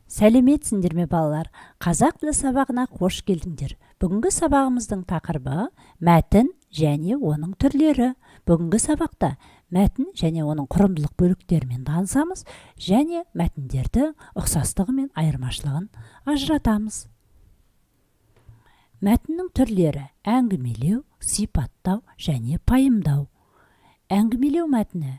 Сәлеметсіңдер ме балалар? Қазақ тілі сабағына қош келдіңдер. Бүгінгі сабағымыздың тақырыбы мәтін және оның түрлері. Бүгінгі сабақта мәтін және оның құрылымдық бөліктерімен танысамыз және мәтіндерді ұқсастығы мен айырмашылығын ажыратамыз. Мәтіннің түрлері: әңгімелеу, сипаттау және пайымдау. Әңгімелеу мәтіні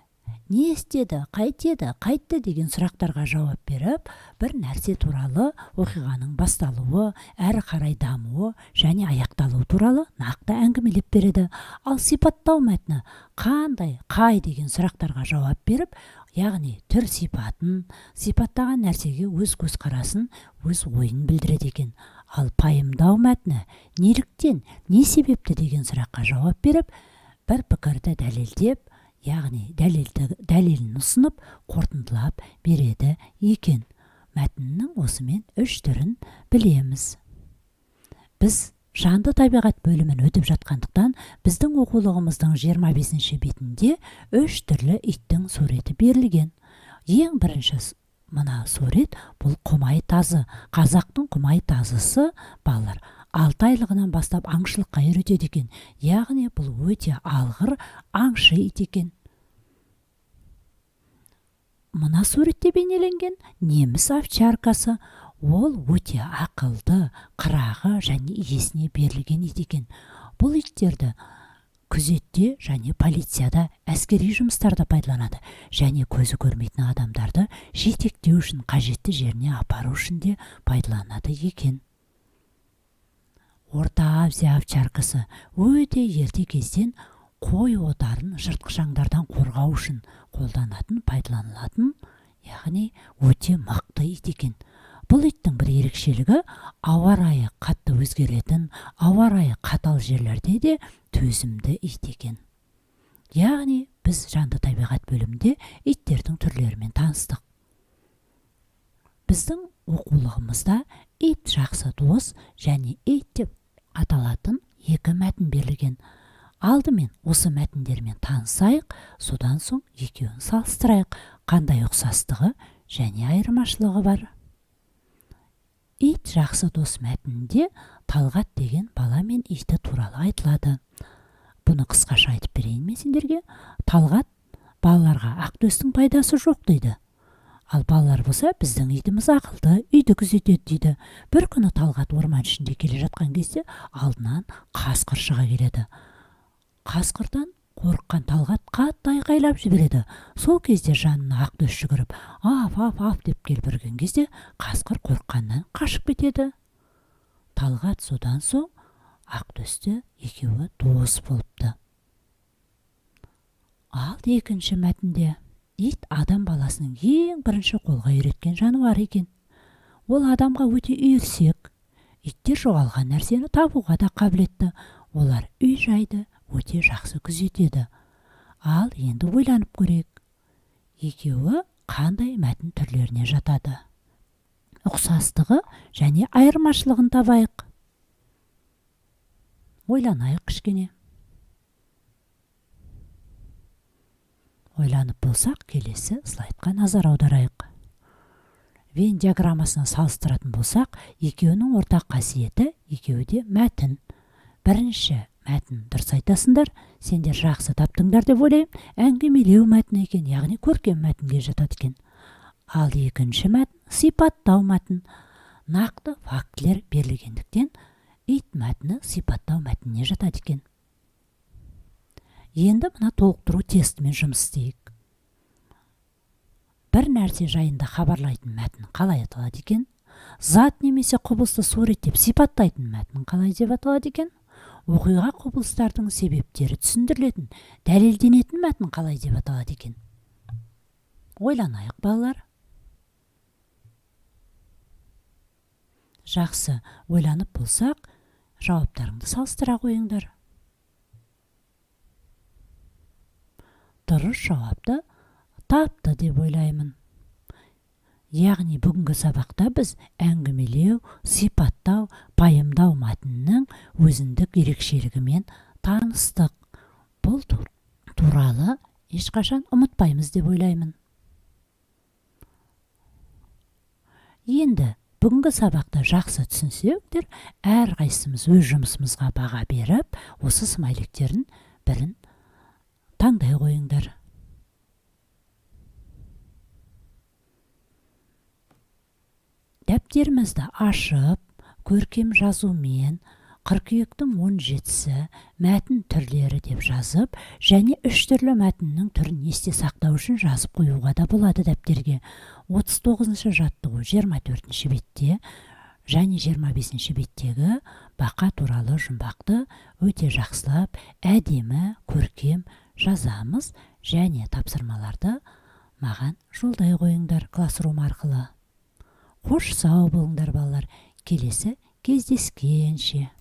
не істеді, қайтеді, қайтты деген сұрақтарға жауап беріп, бір нәрсе туралы оқиғаның басталуы, әрі қарай дамуы және аяқталуы туралы нақты әңгімелеп береді. Ал сипаттау мәтіні қандай, қай деген сұрақтарға жауап беріп, яғни түр сипатын, сипаттаған нәрсеге өз көзқарасын, өз ойын білдіреді екен. Ал пайымдау мәтіні неліктен, не себепті деген сұраққа жауап беріп, бір пікірді дәлелдеп, яғни дәлелін ұсынып, қорытындылап береді екен. Мәтіннің осымен 3 түрін білеміз. Біз жанды табиғат бөлімін өтіп жатқандықтан, біздің оқулығымыздың 25-ші бетінде 3 түрлі иттің суреті берілген. Ең бірінші мына сурет бұл құмай тазы. Қазақтың құмай тазысы балалар 6 айлығынан бастап аңшылыққа үйретеді екен. Яғни бұл өте алғыр аңшы ит екен. Мына суретте бейнеленген неміс овчаркасы. Ол өте ақылды, қырағы және иесіне берілген ит екен. Бұл иттерді күзетте және полицияда, әскери жұмыстарда пайдаланады және көзі көрмейтін адамдарды жетектеу үшін, қажетті жеріне апару үшін де пайдаланады екен. Орта Азия овчаркасы өте ерте кезден қой отарын жыртқыш аңдардан қорғау үшін қолданатын, пайдаланылатын, яғни өте мықты ит екен. Бұл иттің бір ерекшелігі ауа райы қатты өзгеретін, ауа райы қатал жерлерде де төзімді ит екен. Яғни біз жанды табиғат бөлімінде иттердің түрлерімен таныстық. Біздің оқулығымызда ит жақсы дос және ит деп аталатын 2 мәтін берілген. Алдымен осы мәтіндермен танысайық, содан соң екеуін салыстырайық, қандай ұқсастығы және айырмашылығы бар. Ит жақсы дос мәтінінде Талғат деген бала мен иті туралы айтылады. Бұны қысқаша айтып берейін мен сендерге. Талғат балаларға ақтөстің пайдасы жоқ дейді. Ал балалар болса, біздің итіміз ақылды, үйді күзетеді дейді. Бір күні Талғат орман ішінде келе жатқан кезде алдынан қасқыр шыға келеді. Қасқырдан қорыққан Талғат қатты айқайлап жібереді. Сол кезде жанына ақтөс жүгіріп, аф деп келіп үрген кезде қасқыр қорыққаннан қашып кетеді. Талғат содан соң ақтөсті екеуі дос болыпты. Ал екінші мәтінде ит адам баласының ең бірінші қолға үйреткен жануар екен. Ол адамға өте үйірсек. Иттер жоғалған нәрсені табуға да қабілетті. Олар үй жайды өте жақсы күзетеді. Ал енді ойланып көрейік. Екеуі қандай мәтін түрлеріне жатады? Ұқсастығы және айырмашылығын табайық. Ойланайық кішкене. Ойланып болсақ, келесі слайдқа назар аударайық. Вен диаграммасына салыстыратын болсақ, екеуінің ортақ қасиеті екеуі де мәтін. Бірінші мәтін дұрыс айтасыңдар, сендер жақсы таптыңдар деп ойлаймын. Әңгімелеу мәтіні екен, яғни көркем мәтінге жатады екен. Ал екінші мәтін сипаттау мәтін. Нақты фактілер берілгендіктен ит мәтіні сипаттау мәтініне жатады екен. Енді мына толықтыру тестімен жұмыс істейік. Бір нәрсе жайында хабарлайтын мәтін қалай аталады екен? Зат немесе құбылысты суреттеп сипаттайтын мәтін қалай деп аталады екен? Оқиға құбылыстардың себептері түсіндірілетін, дәлелденетін мәтін қалай деп аталады екен? Ойланайық балалар. Жақсы, ойланып болсақ, жауаптарыңды салыстыра қойыңдар. Дұрыс жауапты тапты деп ойлаймын. Яғни бүгінгі сабақта біз әңгімелеу, сипаттау, пайымдау мәтіннің өзіндік ерекшелігімен таныстық. Бұл туралы ешқашан ұмытпаймыз деп ойлаймын. Енді бүгінгі сабақта жақсы түсінсеңдер, әрқайсымыз өз жұмысымызға баға беріп, осы смайликтердің бірін таңдай қойыңдар. Дәптерімізді ашып, көркем жазумен қыркүйектің 17-сі мәтін түрлері деп жазып, және 3 түрлі мәтіннің түрін есте сақтау үшін жазып қоюға да болады дәптерге. 39-шы жаттығу 24-ші бетте және 25-ші беттегі бақа туралы жұмбақты өте жақсылап, әдемі, көркем жазамыз, және тапсырмаларды маған жолдай қойыңдар классрум арқылы. Қош сау болыңдар балалар, келесі кездескенше.